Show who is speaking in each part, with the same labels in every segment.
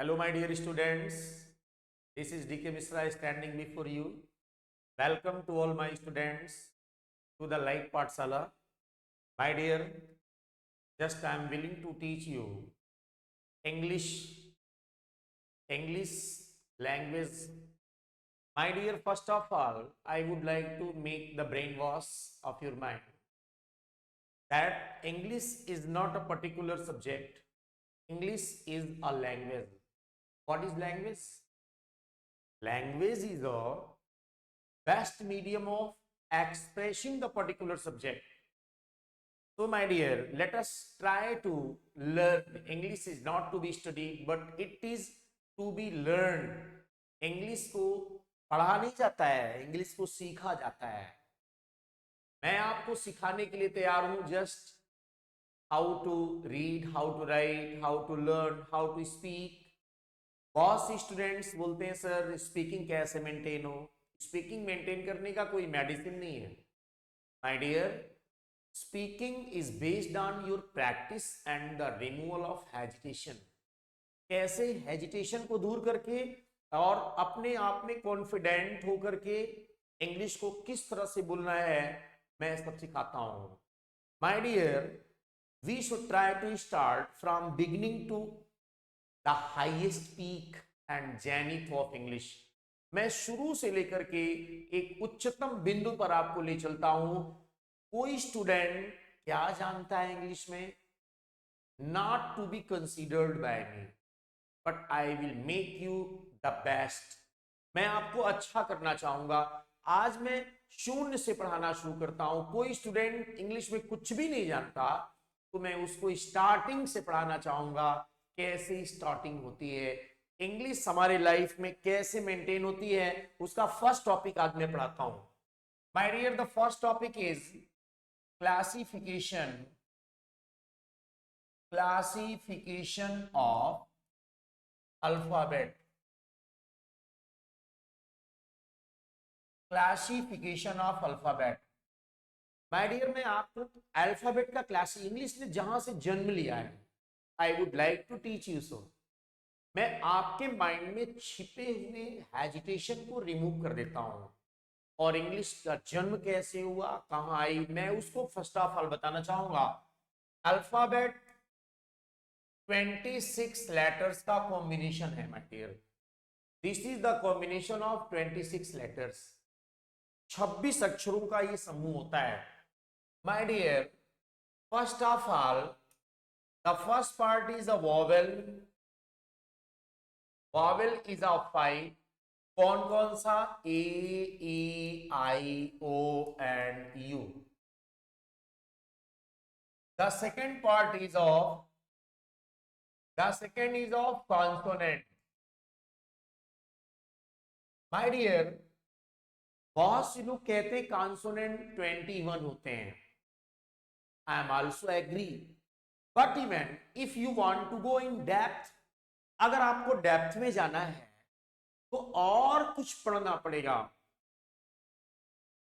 Speaker 1: Hello, my dear students. This is DK Misra standing before you. Welcome to all my students to the Light Pathshala. My dear, just I am willing to teach you English, English language. My dear, first of all, I would like to make the brainwash of your mind that English is not a particular subject. English is a language. What is language? Language is a best medium of expressing the particular subject. So, my dear, let us try to learn. English is not to be studied, but it is to be learned. English को पढ़ा नहीं जाता है, English को सीखा जाता है. मैं आपको सिखाने के लिए तैयार हूं. Just how to read, how to write, how to learn, how to speak. बहुत से स्टूडेंट्स बोलते हैं सर स्पीकिंग कैसे मेंटेन हो. स्पीकिंग मेंटेन करने का कोई मेडिसिन नहीं है. My dear, speaking is based on your practice and the removal of hesitation. कैसे हेजिटेशन को दूर करके और अपने आप में कॉन्फिडेंट होकर के इंग्लिश को किस तरह से बोलना है, मैं सब सिखाता हूं. My dear, we should try to start from beginning to the highest peak and zenith of English. मैं शुरू से लेकर के एक उच्चतम बिंदु पर आपको ले चलता हूं. कोई स्टूडेंट क्या जानता है इंग्लिश में? Not to be considered by me, but I will make you the best. मैं आपको अच्छा करना चाहूंगा. आज मैं शून्य से पढ़ाना शुरू करता हूं. कोई स्टूडेंट इंग्लिश में कुछ भी नहीं जानता तो मैं उसको स्टार्टिंग से पढ़ाना चाहूंगा. कैसे स्टार्टिंग होती है इंग्लिश, हमारे लाइफ में कैसे मेंटेन होती है, उसका फर्स्ट टॉपिक आज मैं पढ़ाता हूं. My dear, the first topic is classification. Classification of alphabet. Classification of alphabet. My dear, मैं आपको अल्फाबेट का क्लास इंग्लिश ने जहां से जन्म लिया है, I would like to teach you. So मैं आपके माइंड में छिपे हुए हेजिटेशन को रिमूव कर देता हूं. और इंग्लिश का जन्म कैसे हुआ, कहां आई, मैं उसको फर्स्ट ऑफ ऑल बताना चाहूंगा. अल्फाबेट 26 लेटर्स का कॉम्बिनेशन है my dear. This is the combination of 26 letters. 26 अक्षरों का ये समूह होता है. My dear, first of all the first part is a vowel. Vowel is a 5. कौन कौन सा? A, E, I, O and U. The second part is of consonant. My dear, बहुत से लोग कहते हैं कॉन्सोनेंट 21 होते हैं. I am also agree, but even if you want to go in depth, अगर आपको डेप्थ में जाना है तो और कुछ पढ़ना पड़ेगा.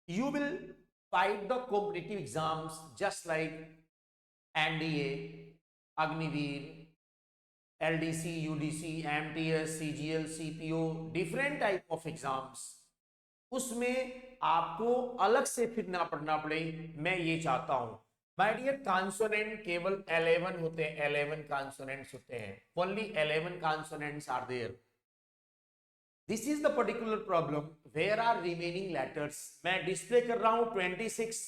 Speaker 1: You will fight the competitive exams just like NDA, Agniveer, LDC, UDC, MTS, CGL, CPO, different type of exams. उसमें आपको अलग से फिर ना पढ़ना पड़े, मैं ये चाहता हूं. माय डियर, कॉन्सोनेंट केवल 11 होते हैं. 11 कॉन्सोनेंट्स होते हैं. Only 11 consonants are there. This is the particular problem. Where are remaining letters. मैं डिस्प्ले कर रहा हूं 26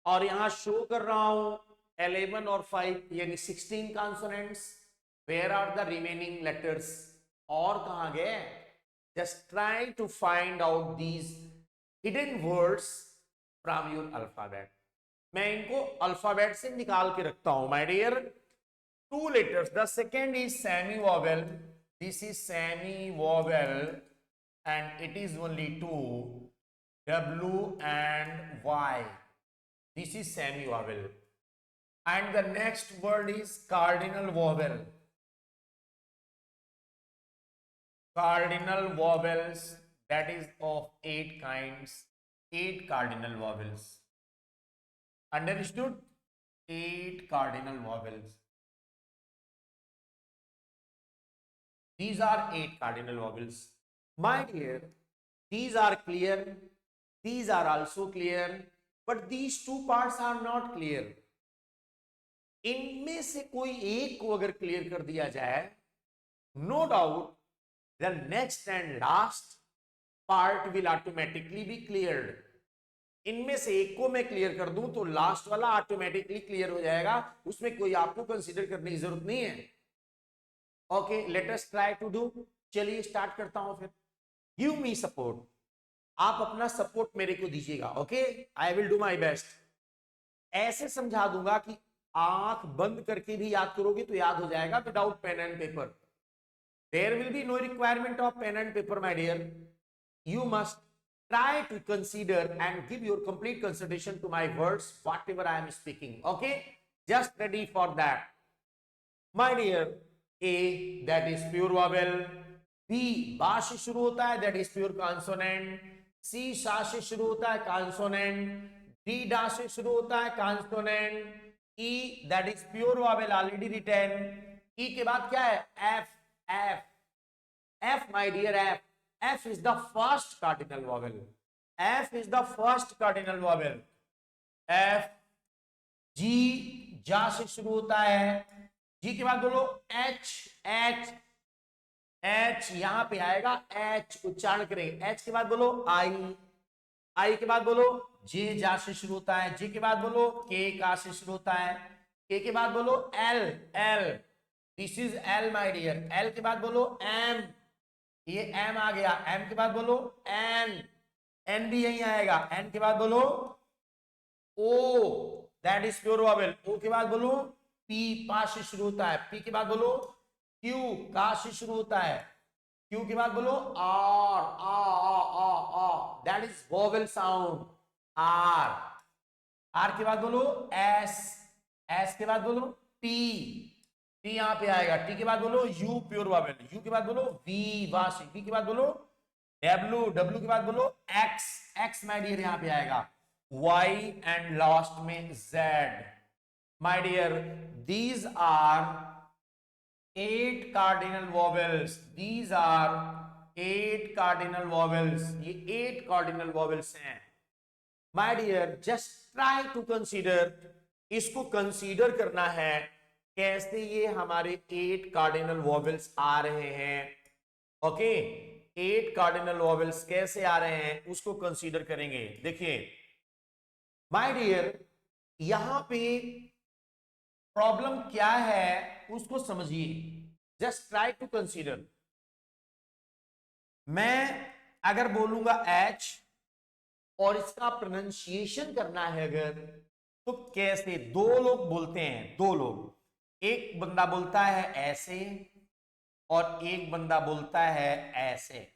Speaker 1: और यहां शो कर रहा हूं 11 और 5 यानी 16 consonants. Where are the remaining letters? और कहां गए? Just try to find out these hidden words from your alphabet. मैं इनको अल्फाबेट से निकाल के रखता हूं. My dear, 2 letters. The second is semi vowel. This is semi-vowel and it is only 2, W and Y. This is semi-vowel. And the next word is cardinal vowel. Cardinal vowels, that is of 8 kinds. 8 cardinal vowels. Understood? 8 cardinal vowels. These are 8 cardinal vowels. My dear, these are clear, these are also clear, but these two parts are not clear. इनमें से कोई एक को अगर clear कर दिया जाए, no doubt the next and last part will automatically be cleared. इनमें से एक को मैं क्लियर कर दूं तो लास्ट वाला ऑटोमेटिकली क्लियर हो जाएगा, उसमें कोई आपको कंसीडर करने की जरूरत नहीं है. Okay, let us try to do. चलिए स्टार्ट करता हूं फिर. Give me support. आप अपना सपोर्ट मेरे को दीजिएगा. Okay, I will do my best. ऐसे समझा दूंगा कि आंख बंद करके भी याद करोगे तो याद हो जाएगा without pen and paper. There will be no requirement of pen and paper my dear. You must try to consider and give your complete consideration to my words whatever I am speaking. Okay, just ready for that. My dear, A, that is pure vowel. B, बा से शुरू होता है, that is pure consonant. C, सा से शुरू होता है, consonant. D, डा से शुरू होता है, consonant. E, that is pure vowel, already written. E के बाद क्या है? F. F. F, my dear, F. F is the first cardinal vowel. F is the first cardinal vowel. F. G, जा से शुरू होता है. G के बाद बोलो H. H. H यहां पे आएगा, H उच्चारण करेंगे. H के बाद बोलो I. I के बाद बोलो J, जा से शुरू होता है. J के बाद बोलो K, का से शुरू होता है. K के बाद बोलो L. L. This is L, my dear. L के बाद बोलो M. ये M आ गया. M के बाद बोलो N. N भी यही आएगा. N के बाद बोलो O, that is pure vowel. O के बाद बोलो P, पा से शुरू होता है. P के बाद बोलो Q, का से शुरू होता है. Q के बाद बोलो R, uh, that is vowel sound. R. R के बाद बोलो S. S के बाद बोलो T. T यहां पे आएगा. T के बाद बोलो U, प्योर वावेल. U के बाद बोलो V, वासी. V के बाद बोलो W. W के बाद बोलो X. X माय डियर यहां पे आएगा. Y एंड लास्ट में Z. My dear, these are 8 cardinal vowels. These are 8 cardinal vowels. ये 8 cardinal vowels हैं. My dear, just try to consider. इसको कंसीडर करना है कैसे ये हमारे 8 कार्डिनल वॉवेल्स आ रहे हैं. ओके, 8 कार्डिनल वॉवेल्स कैसे आ रहे हैं उसको कंसीडर करेंगे. देखिए माय डियर, यहां पे प्रॉब्लम क्या है उसको समझिए. Just try to consider. मैं अगर बोलूंगा H और इसका प्रोनाउंसिएशन करना है अगर, तो कैसे दो लोग बोलते हैं. दो लोग, एक बंदा बोलता है ऐसे और एक बंदा बोलता है ऐसे.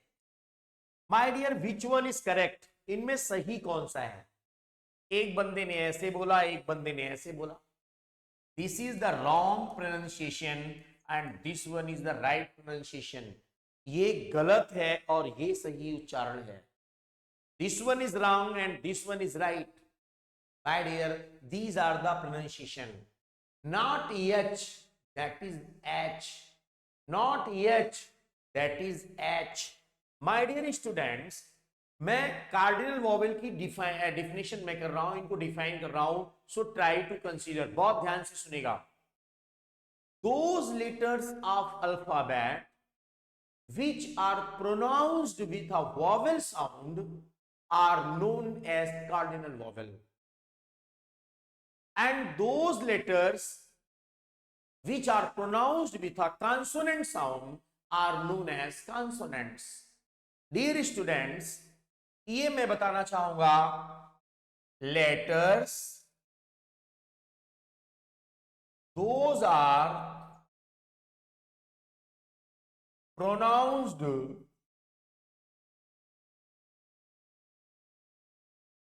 Speaker 1: My dear, which one is correct? इनमें सही कौन सा है? एक बंदे ने ऐसे बोला, एक बंदे ने ऐसे बोला. This is the wrong pronunciation and this one is the right pronunciation. ये गलत है और ये सही उच्चारण है. This one is wrong and this one is right. My dear, these are the pronunciation. Not H, that is H. Not H, that is H. My dear students, मैं cardinal vowel की डिफिनेशन में कर रहा हूं, इनको define कर रहा हूं. So try to consider. बहुत ध्यान से सुनेगा. Those letters of alphabet which are pronounced with a vowel sound are known as cardinal vowel. And those letters which are pronounced with a consonant sound are known as consonants. Dear students, ये मैं बताना चाहूंगा, letters those are pronounced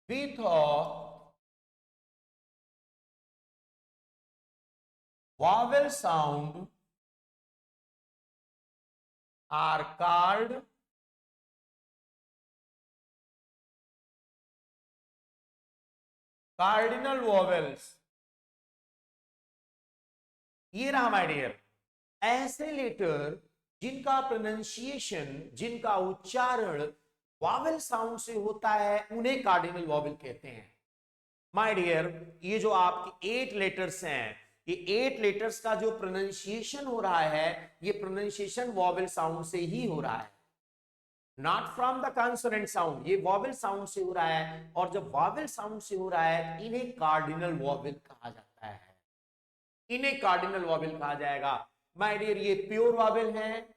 Speaker 1: with a vowel sound are called cardinal vowels. ये रहा my dear. ऐसे letter जिनका pronunciation, जिनका उच्चारण वॉवेल साउंड से होता है, उन्हें कार्डिनल वॉवेल कहते हैं। माय डियर, ये जो आपके 8 लेटर्स हैं, ये 8 लेटर्स का जो प्रोनाउंसिएशन हो रहा है, ये प्रोनाउंसिएशन वॉवेल साउंड से ही हो रहा है, not from the consonant sound. ये वॉवेल साउंड से हो रहा है, और जब वॉवेल साउंड से हो रहा है, इन्हें कार्डिनल वॉवेल कहा जाता है, इन्हें कार्डिनल वॉवेल कहा जाएगा। माय डियर, ये प्योर वॉवेल है,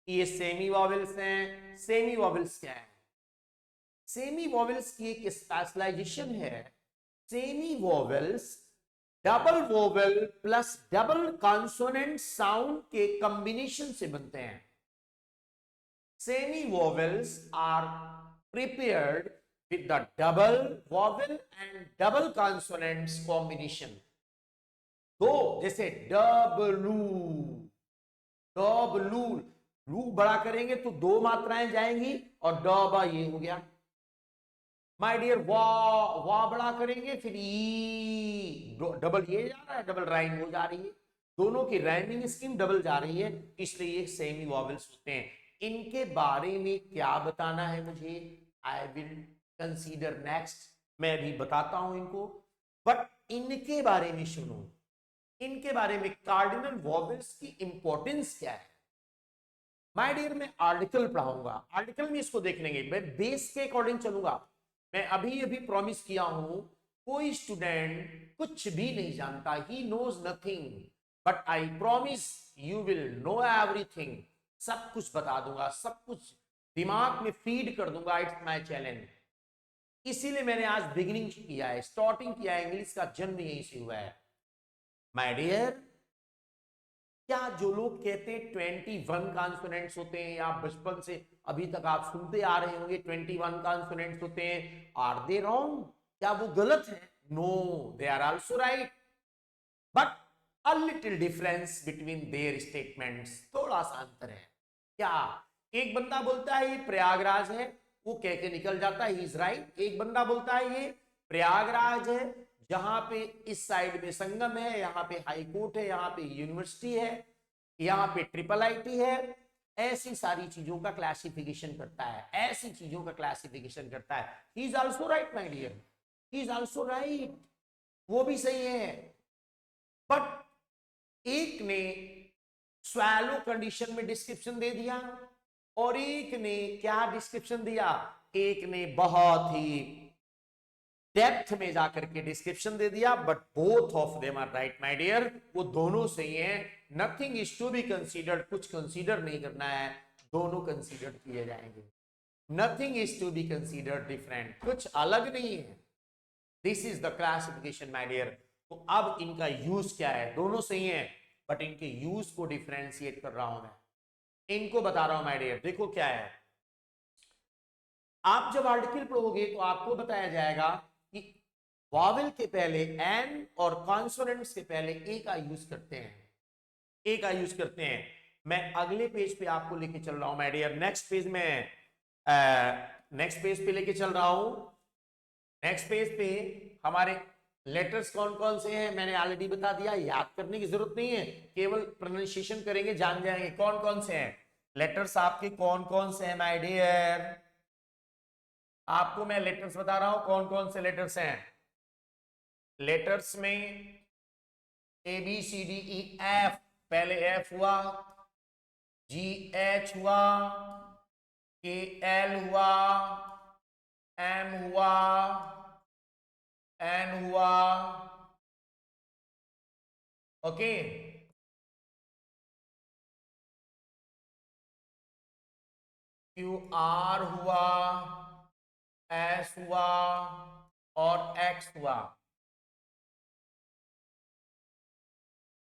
Speaker 1: ये सेमी वॉवेल्स हैं। सेमी वॉवेल्स क्या है? सेमी वॉवेल्स की एक स्पेशलाइजेशन है। Semi vowels double vowel plus double consonant sound के कॉम्बिनेशन से बनते हैं। Semi vowels are prepared with the double vowel and double consonants combination। दो, जैसे डब्लू, डब्लू, लू बड़ा करेंगे तो दो मात्राएं जाएंगी, और डबा ये हो गया। माय डियर, वाह बड़ा करेंगे, फिर ई, डबल ये जा रहा है, डबल राइम हो जा रही है, दोनों की राइमिंग स्कीम डबल जा रही है, इसलिए ये सेमी वॉवेल्स होते हैं। इनके बारे में क्या बताना है मुझे, आई विल कंसीडर नेक्स्ट, मैं भी बताता हूं इनको, बट इनके बारे में सुनो, इनके बारे में कार्डिनल वॉवेल्स की इंपॉर्टेंस क्या है। माय डियर, मैं आर्टिकल पढ़ाऊंगा, आर्टिकल में इसको देख लेंगे, मैं बेस के अकॉर्डिंग चलूंगा। मैं अभी अभी प्रॉमिस किया हूं, कोई स्टूडेंट कुछ भी नहीं जानता, he knows nothing, but I promise you will know everything. सब कुछ बता दूंगा, सब कुछ दिमाग में फीड कर दूंगा, इट्स माय चैलेंज। इसीलिए मैंने आज बिगिनिंग किया है, स्टार्टिंग किया है, इंग्लिश का जन्म यहीं से हुआ है। माय डियर, क्या जो लोग कहते हैं 21 कॉन्सोनेंट्स होते हैं, या बचपन से अभी तक आप सुनते आ रहे होंगे 21 कॉन्सोनेंट्स होते हैं, आर दे रॉन्ग? क्या वो गलत है? No, they are also right, but a little difference between their statements, थोड़ा सा अंतर है। क्या? एक बंदा बोलता है ये प्रयागराज है, वो कह के निकल जाता है, ही इज राइट। एक बंदा बोलता है ये प्रयागराज है, जहां पे इस साइड में संगम है, यहाँ पे हाई कोर्ट है, यहाँ पे यूनिवर्सिटी है, यहाँ पे ट्रिपल आईटी है, ऐसी सारी चीजों का क्लासिफिकेशन करता है, ऐसी चीजों का क्लासिफिकेशन करता है। He is also right my dear, he is also right, वो भी सही है। बट एक ने स्वैलो कंडीशन में डिस्क्रिप्शन दे दिया, और एक ने क्या डिस्क्रिप्शन दिया, एक ने बहुत ही डेप्थ में जाकर के डिस्क्रिप्शन दे दिया, but both of them are right my dear, वो दोनों सही हैं। Nothing is to be considered, कुछ कंसीडर नहीं करना है, दोनों कंसीडर किए जाएंगे। Nothing is to be considered different, कुछ अलग नहीं है। This is the classification my dear. तो अब इनका यूज क्या है, दोनों सही हैं, बट इनके यूज को डिफरेंशिएट कर रहा हूं मैं, इनको बता रहा हूं माय डियर। देखो क्या है, आप जब आर्टिकल पढ़ोगे तो आपको बताया जाएगा कि वॉवेल के पहले एन और कॉन्सोनेंट्स के पहले ए का यूज करते हैं, ए का यूज करते हैं। मैं अगले पेज पे आपको लेके चल रहा हूं माय डियर, नेक्स्ट पेज में, नेक्स्ट पेज पे लेके चल रहा हूं। नेक्स्ट पेज पे हमारे लेटर्स कौन कौन से हैं मैंने ऑलरेडी बता दिया, याद करने की जरूरत नहीं है, केवल प्रोनाउंसिएशन करेंगे, जान जाएंगे कौन कौन से हैं लेटर्स आपके, कौन कौन से हैं माय डियर। आपको मैं लेटर्स बता रहा हूं, कौन कौन से लेटर्स हैं। लेटर्स में A B C D E F, पहले एफ हुआ, जी एच हुआ, के एल हुआ, एम हुआ, एन हुआ, ओके, क्यू आर हुआ, एस हुआ, और एक्स हुआ।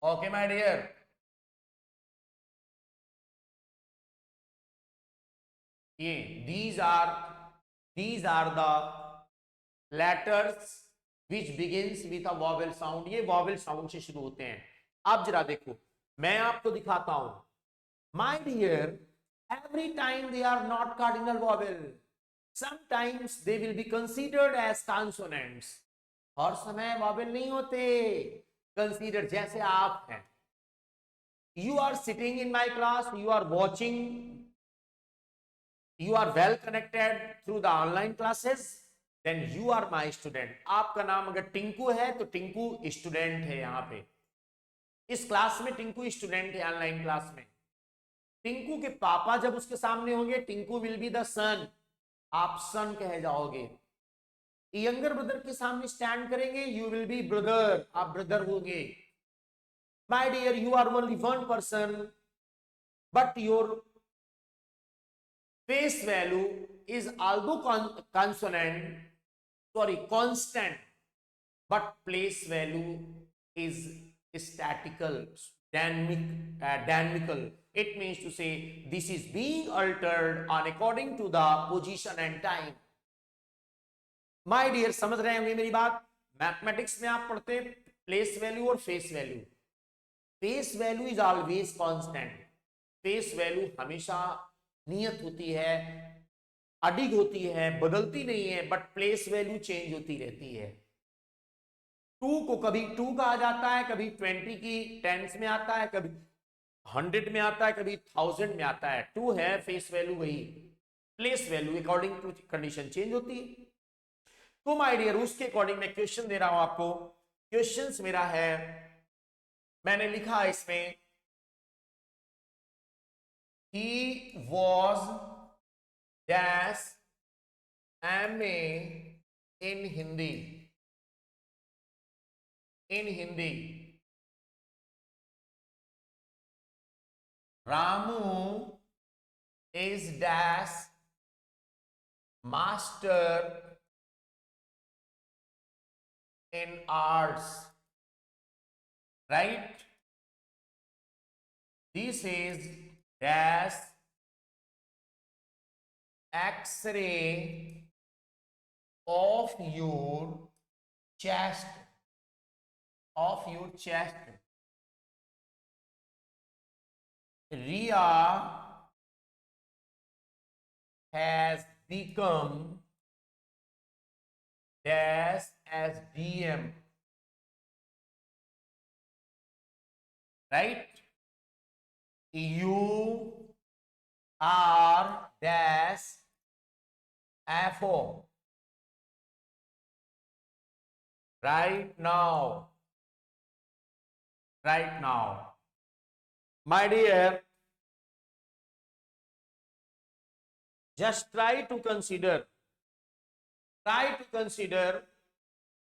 Speaker 1: ओके माय डियर, ये these are the letters which begins with a vowel sound, ये vowel sound से शुरू होते हैं। अब जरा देखो, मैं आपको दिखाता हूं, my dear, every time they are not cardinal vowel, sometimes they will be considered as consonants, हर समय vowel नहीं होते कंसीडर, जैसे आप हैं, You are sitting in my class, you are watching, you are well connected through the online classes, then you are my student. आपका नाम अगर टिंकू है तो टिंकू स्टूडेंट है। यहाँ पे इस क्लास में टिंकू स्टूडेंट है, ऑनलाइन क्लास में। टिंकू के पापा जब उसके सामने होंगे, टिंकू विल बी द सन, आप सन कह जाओगे। यंगर ब्रदर के सामने स्टैंड करेंगे, यू विल बी ब्रदर, आप ब्रदर होगे। My dear, you are only one person, but your face value is although constant, but place value is statical, dynamical. It means to say this is being altered on according to the position and time. My dear, समझ रहे होंगे मेरी बात। Mathematics में आप पढ़ते हैं place value और face value. Face value is always constant, face value हमेशा नियत होती है, अडिग होती है, बदलती नहीं है, बट प्लेस वैल्यू चेंज होती रहती है। 2 को कभी 2 कहा जाता है, कभी 20 की टेंस में आता है, कभी 100 में आता है, कभी 1000 में आता है। 2 है, फेस वैल्यू वही, place value according to condition change होती है। तो माय डियर, उसके अकॉर्डिंग मैं क्वेश्चन दे रहा हूं आपको। क्वेश्चंस मेरा है, मैंने लिखा इसमें, he was dash MA in Hindi, in Hindi। Ramu is dash master in arts, right? This is dash X-ray of your chest, of your chest. Ria has become dash as DM, right? You are dash FO right now, right now। My dear, just try to consider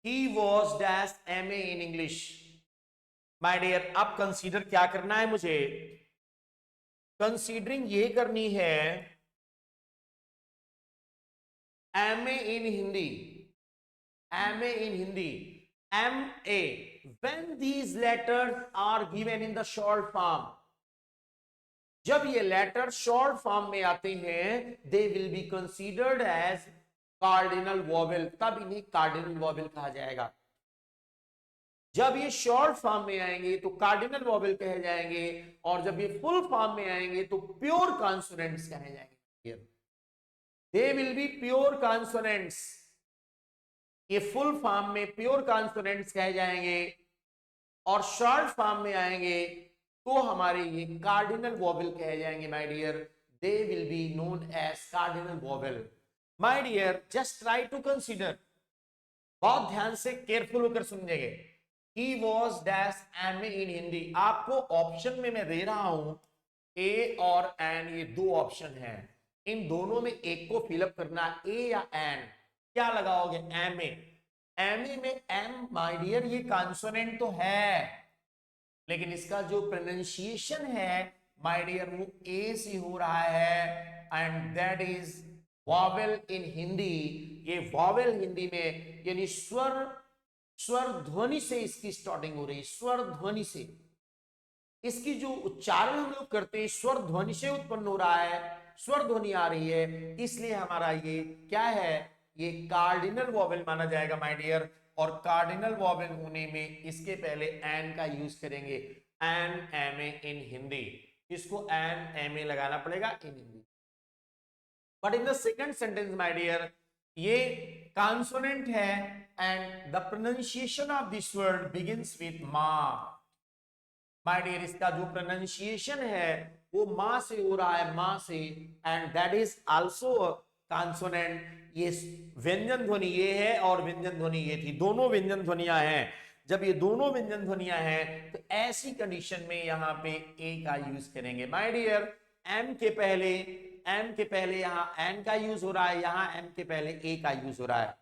Speaker 1: he was dash MA in English। My dear, अब consider क्या करना है मुझे? Considering ये करनी है MA in Hindi, MA in Hindi, MA, when these letters are given in the short form, जब ये लेटर शॉर्ट फॉर्म में आते हैं, they will be considered as cardinal vowel, तब इन्हें कार्डिनल वॉवेल कहा जाएगा। जब ये शॉर्ट फॉर्म में आएंगे तो कार्डिनल वॉवेल कहे जाएंगे, और जब ये फुल फॉर्म में आएंगे तो प्योर कॉन्सोनेंट्स कहे जाएंगे। दे विल बी प्योर कॉन्सोनेंट्स, ये फुल फॉर्म में प्योर कॉन्सोनेंट्स कहे जाएंगे, और शॉर्ट फॉर्म में आएंगे तो हमारे ये कार्डिनल वॉवेल कहे जाएंगे। My dear, they will be known as cardinal vowel. My dear, just try to consider, बहुत ध्यान से केयरफुल होकर सुनिएगा। He was dash MA in Hindi, आपको ऑप्शन में मैं दे रहा हूं ए और एन, ये 2 ऑप्शन हैं, इन दोनों में एक को फिलअप करना, ए या एन। क्या लगाओगे? MA। MA में एम, माय डियर, ये कॉन्सोनेंट तो है, लेकिन इसका जो प्रोनाउंसिएशन है माय डियर वो ए से हो रहा है, एंड दैट इज वॉवेल इन हिंदी। ये वॉवेल हिंदी में यानी स्वर ध्वनि से इसकी स्टार्टिंग हो रही है, स्वर ध्वनि से। इसकी जो उच्चारण हम लोग करते हैं स्वर ध्वनि से उत्पन्न हो रहा है, स्वर ध्वनि आ रही है, इसलिए हमारा ये क्या है, ये कार्डिनल वॉवेल माना जाएगा माय डियर। और कार्डिनल वॉवेल होने में इसके पहले एन का यूज करेंगे, एन MA इन हिंदी, इसको एन MA लगाना पड़ेगा in Hindi. But in the second sentence my dear, ये कॉन्सोनेंट है and the pronunciation of this word begins with मा। माय डियर इसका जो प्रोनाउंसिएशन है वो मां से हो रहा है, मां से, and that is also consonant. ये व्यंजन ध्वनि ये है और व्यंजन ध्वनि ये थी, दोनों व्यंजन ध्वनियां हैं। जब ये दोनों व्यंजन ध्वनियां हैं तो ऐसी कंडीशन में यहां पे ए का यूज करेंगे। माय डियर एम के पहले, एम के पहले यहां एन का यूज हो रहा है, यहां एम के पहले ए का यूज हो रहा है।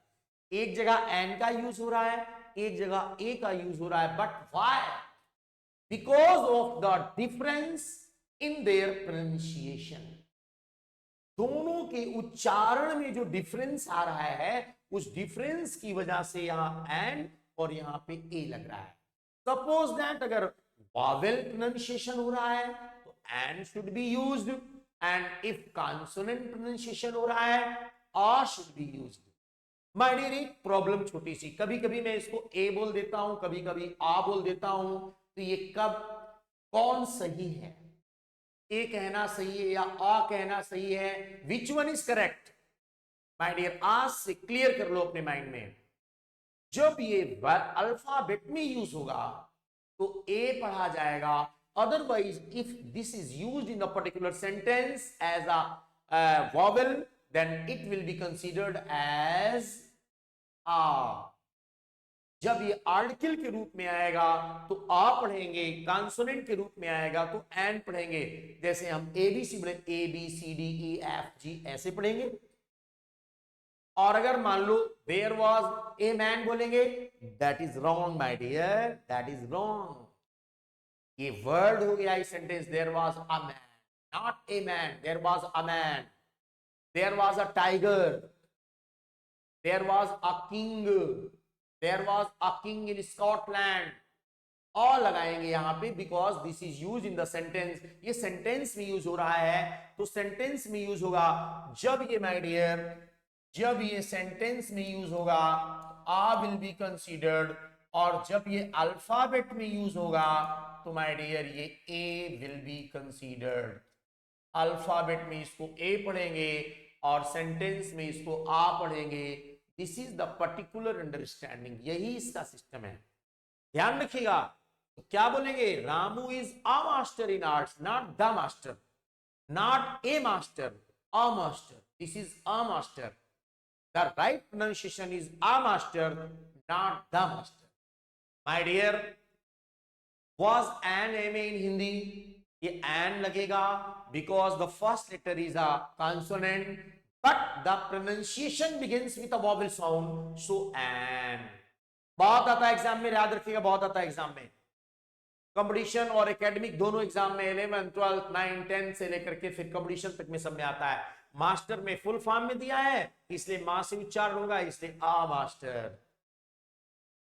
Speaker 1: एक जगह एन का यूज हो रहा है, एक जगह ए का यूज हो रहा है, but why? Because of the difference in their pronunciation. दोनों के उच्चारण में जो डिफरेंस आ रहा है उस डिफरेंस की वजह से यहां एन और यहां पे ए लग रहा है। सपोज दैट अगर वॉवेल प्रोनाउंसिएशन हो रहा है तो an should be used, and if consonant pronunciation हो रहा है a should be used. My dear एक प्रॉब्लम छोटी सी, कभी कभी मैं इसको ए बोल देता हूं, कभी कभी आ बोल देता हूं, तो ये कब कौन सही है? ए कहना सही है या आ कहना सही है? Which one is correct? My dear आज से क्लियर कर लो अपने माइंड में, जब ये अल्फाबेट में यूज होगा तो ए पढ़ा जाएगा, otherwise if this is used in a particular sentence as a vowel then it will be considered as a. जब ये आर्टिकल के रूप में आएगा तो आ पढ़ेंगे, कॉन्सोनेंट के रूप में आएगा तो एन पढ़ेंगे। जैसे हम एबीसी पढ़े, A B C D E F G ऐसे पढ़ेंगे। और अगर मान लो देयर वाज ए मैन बोलेंगे, that is wrong my dear, that is wrong. ये वर्ड हो गया इस sentence, there was a man, not a man, there was a man. There was a tiger, there was a king, there was a king in Scotland. और लगाएंगे यहां पे because this is use in the sentence. ये sentence में use हो रहा है तो सेंटेंस में यूज होगा जब ये माय डियर, जब ये सेंटेंस में यूज होगा आ विल बी कंसीडर्ड, और जब ये अल्फाबेट में यूज होगा तो माय डियर ये ए विल बी कंसीडर्ड। अल्फाबेट में इसको ए पढ़ेंगे और सेंटेंस में इसको आ पढ़ेंगे। This is the particular understanding, यही इसका सिस्टम है, ध्यान रखिएगा। तो क्या बोलेंगे? Ramu is a master in arts, not the master, not a master, a master, this is a master. The right pronunciation is a master, not the master. My dear was an M in Hindi? ये an लगेगा because the first letter is a consonant but the pronunciation begins with a vowel sound, so N. बहुत आता है exam में, याद रखिएगा, बहुत आता है एग्जाम में, कंपटीशन और एकेडमिक दोनों एग्जाम में, 11 12 9 10 से लेकर के फिर कंपटीशन तक में सब में आता है। मास्टर में फुल फॉर्म में दिया है इसलिए मां से उच्चारण होगा, इसलिए a master.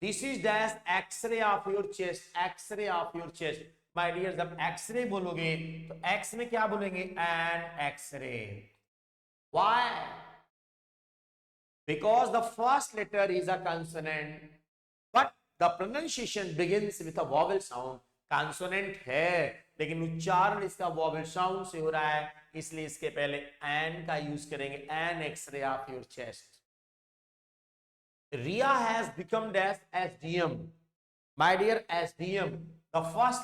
Speaker 1: This is dash x-ray of your chest, x-ray of your chest. My dear जब एक्सरे बोलोगे तो एक्स में क्या बोलेंगे? An x-ray. Why? Because the first letter is a consonant but the pronunciation begins with a vowel sound. Consonant है लेकिन उच्चारण इसका वॉवेल साउंड से हो रहा है, इसलिए इसके पहले एन का यूज करेंगे, an x-ray of your chest. Ria has become dash SDM. My dear SDM, the first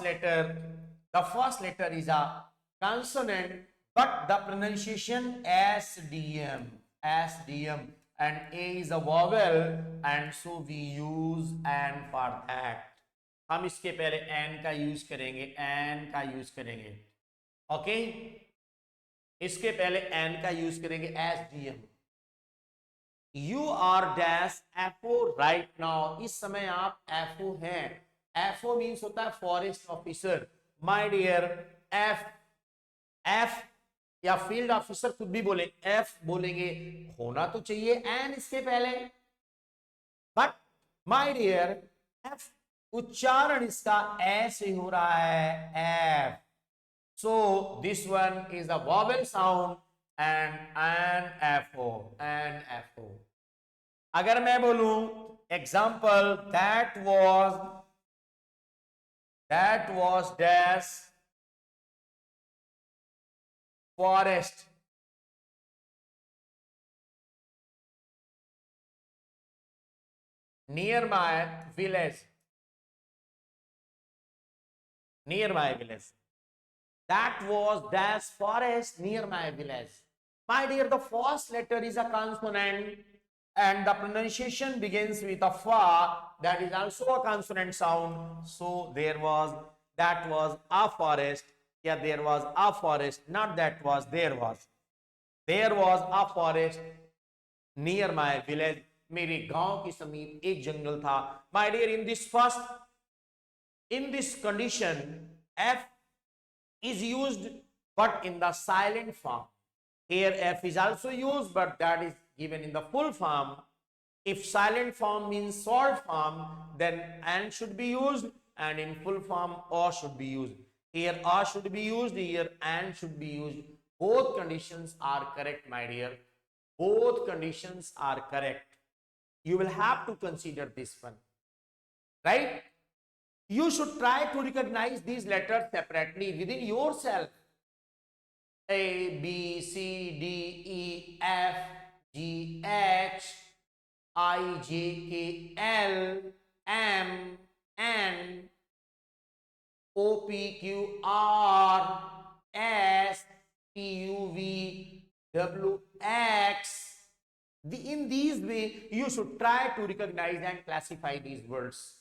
Speaker 1: letter is a consonant, but the pronunciation SDM, SDM, and A is a vowel, and so we use N for that. हम इसके पहले N का use करेंगे, N का use करेंगे, okay? इसके पहले N का यूज करेंगे SDM। You are dash FO right now, इस समय आप एफओ हैं। एफओ मीन्स होता है forest officer. My dear F, F या फील्ड ऑफिसर खुद भी बोले, एफ बोलेंगे, होना तो चाहिए एन इसके पहले, बट माय डियर एफ उच्चारण इसका ऐसे हो रहा है, F. So this one is a vowel sound and FO, an FO. अगर मैं बोलूं example, that was dash forest, near my village, near my village. That was dash forest near my village. My dear, the first letter is a consonant and the pronunciation begins with a fa, that is also a consonant sound. So that was a forest. Yeah, there was a forest, not that was, there was. There was a forest near my village. मेरे गांव के समीप एक जंगल था. My dear, in this condition, F is used but in the silent form. Here F is also used, but that is given in the full form. If silent form means short form, then and should be used, and in full form or should be used. Here or should be used, here and should be used. Both conditions are correct, my dear. Both conditions are correct. You will have to consider this one, right? You should try to recognize these letters separately within yourself. A, B, C, D, E, F, G, H, I, J, K, L, M, N, O, P, Q, R, S, T, U, V, W, X. In these way, you should try to recognize and classify these words.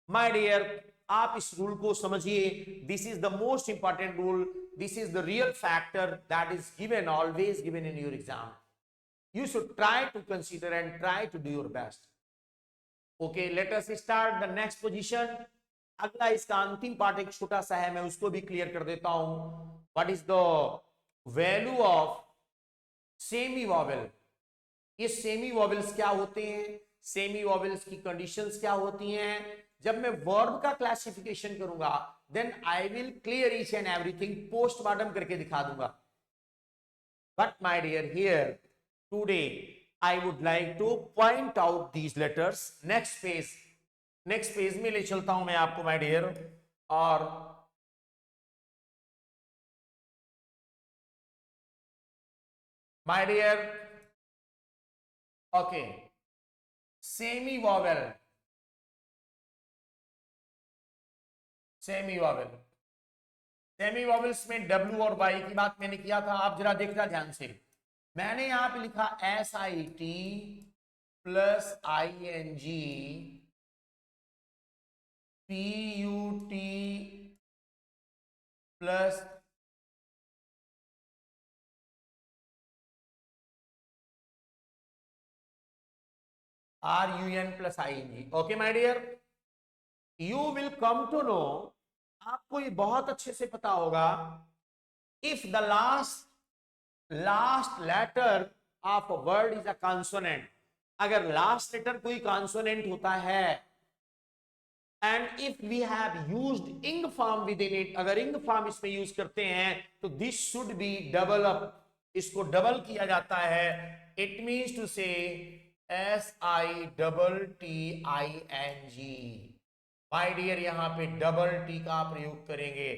Speaker 1: My dear, आप इस rule को समझिए. This is the most important rule. This is the real factor that is given, always given in your exam. You should try to consider and try to do your best. Okay, let us start the next position. अगला इसका अंतिम part एक छोटा सा है, मैं उसको भी क्लियर कर देता हूं. What is the value of semi vowel? ये सेमी वॉवेल्स क्या होते हैं? सेमी वॉवेल्स की कंडीशंस क्या होती हैं? जब मैं वर्ब का क्लासिफिकेशन करूंगा, then I will clear each and everything, postmortem करके दिखा दूंगा. But my dear, here today I would like to point out these letters. Next page में ले चलता हूं मैं आपको, माय डियर. और my dear, okay, semi vowel. Semi vowels में डब्ल्यू और वाई की बात मैंने किया था. आप जरा देखना ध्यान से. मैंने यहां पे लिखा SIT plus ING PUT plus RUN plus ING. Okay my dear, you will come to know, आपको ये बहुत अच्छे से पता होगा, if the last letter of a word is a consonant. अगर लास्ट लेटर कोई कॉन्सोनेंट होता है, and if we have used ing form within it, अगर इंग फॉर्म इसमें यूज करते हैं, तो this should be double up. इसको डबल किया जाता है. It means to say SITTING. My dear, यहां पे डबल टी का प्रयोग करेंगे.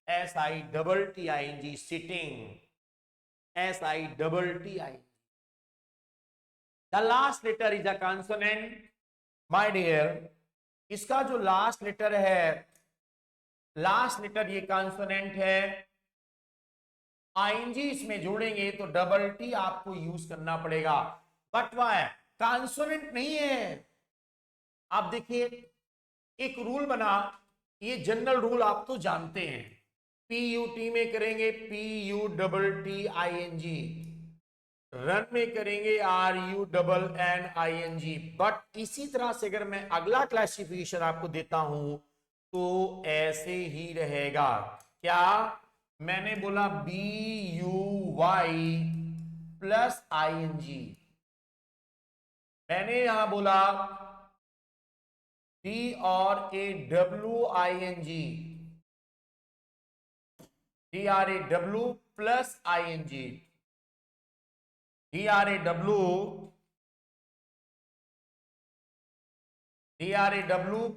Speaker 1: SITTING, sitting. SITTING. The last letter is a consonant. My dear, इसका जो लास्ट लेटर है, लास्ट लेटर ये कॉन्सोनेंट है. ING इसमें जोड़ेंगे तो डबल टी आपको यूज करना पड़ेगा. But why? कॉन्सोनेंट नहीं है. आप देखिए, एक रूल बना, ये जनरल रूल आप तो जानते हैं. PUT में करेंगे PUTTING, रन में करेंगे RUNNING. बट इसी तरह से अगर मैं अगला क्लासिफिकेशन आपको देता हूं तो ऐसे ही रहेगा. क्या? मैंने बोला BUY प्लस ING. मैंने यहां बोला DRAW plus ING. DRAW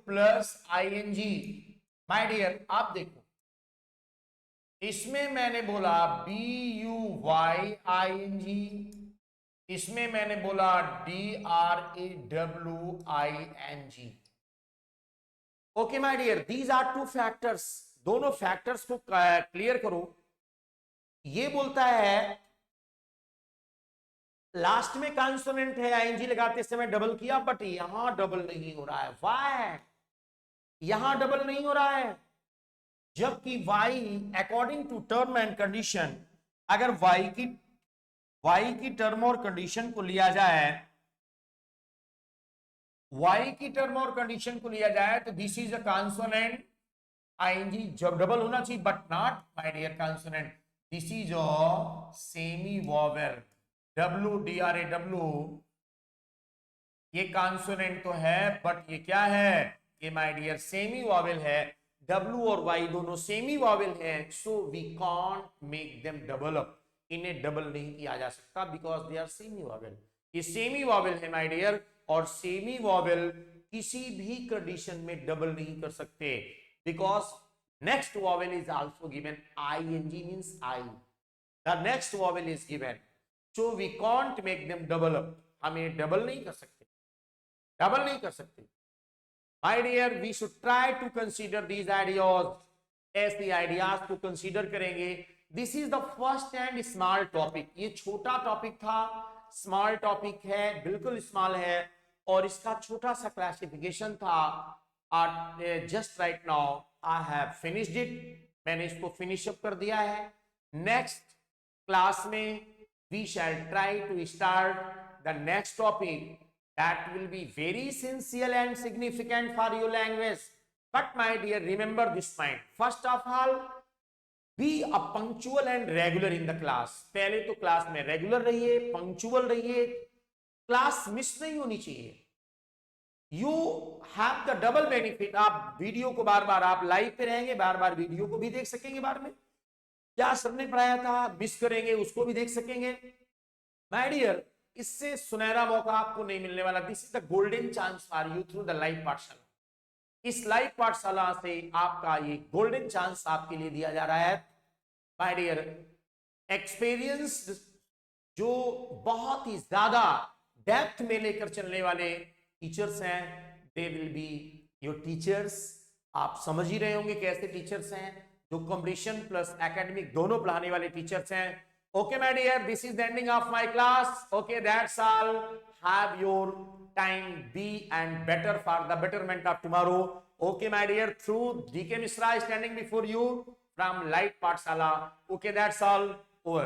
Speaker 1: plus ING. My dear, आप देखो, इसमें मैंने बोला BUYING, इसमें मैंने बोला DRAWING. Okay my dear, these are two factors. दोनों फैक्टर्स को क्लियर करो। ये बोलता है लास्ट में कॉन्सोनेंट है, आईएनजी लगाते समय डबल किया, बट यहां डबल नहीं हो रहा है। व्हाई यहां डबल नहीं हो रहा है? जबकि y according to term and condition, अगर y की टर्म और कंडीशन को लिया जाए, y की टर्म और कंडीशन को लिया जाए तो this is a consonant, ING जब डबल होना चाहिए, but not my dear consonant, this is a semi vowel, WDRAW, ये कॉन्सोनेंट तो है बट ये क्या है, ये माय डियर सेमी वोवेल है। W और Y दोनों सेमी वोवेल है, so we can't make them double up, इन्हें डबल नहीं किया जा सकता because they are semi vowel. ये सेमी वोवेल है माय डियर, और सेमी वोवेल किसी भी कंडीशन में डबल नहीं कर सकते because next vowel is also given, ING means I, the next vowel is given, so we can't make them double up, हम इन्हें डबल नहीं कर सकते, डबल नहीं कर सकते। My dear, we should try to consider these ideas as the ideas को consider करेंगे। This is the first and small topic, ये छोटा टॉपिक था, स्मॉल टॉपिक है, बिल्कुल स्मॉल है, और इसका छोटा सा क्लासिफिकेशन था। Just right now I have finished it, मैंने इसको फिनिश अप कर दिया है। नेक्स्ट क्लास में we shall try to start the next topic that will be very essential and significant for your language. But my dear, remember this point, first of all be a punctual and regular in the class। पहले तो class में regular रहिए, punctual रहिए, class miss नहीं होनी चाहिए। You have the double benefit, आप video को बार बार, आप लाइव पे रहेंगे, बार बार वीडियो को भी देख सकेंगे, बार में क्या सर ने पढ़ाया था मिस करेंगे उसको भी देख सकेंगे। माय डियर, इससे सुनहरा मौका आपको नहीं मिलने वाला। This is the golden chance for you through the live पाठशाला। इस लाइव पाठशाला से आपका ये गोल्डन चांस आपके लिए दिया जा रहा है। माय डियर, एक्सपीरियंस जो बहुत ही ज्यादा डेप्थ में लेकर चलने वाले टीचर्स हैं, they will be your teachers. आप समझ ही रहे होंगे कैसे टीचर्स हैं, जो कॉम्पिटिशन प्लस एकेडमिक दोनों पढ़ाने वाले टीचर्स हैं। Okay, my dear, this is the ending of my class. Okay, that's all. Have your time be and better for the betterment of tomorrow. Okay, my dear, through DK Misra standing before you from Light Pathshala. Okay, that's all. Over.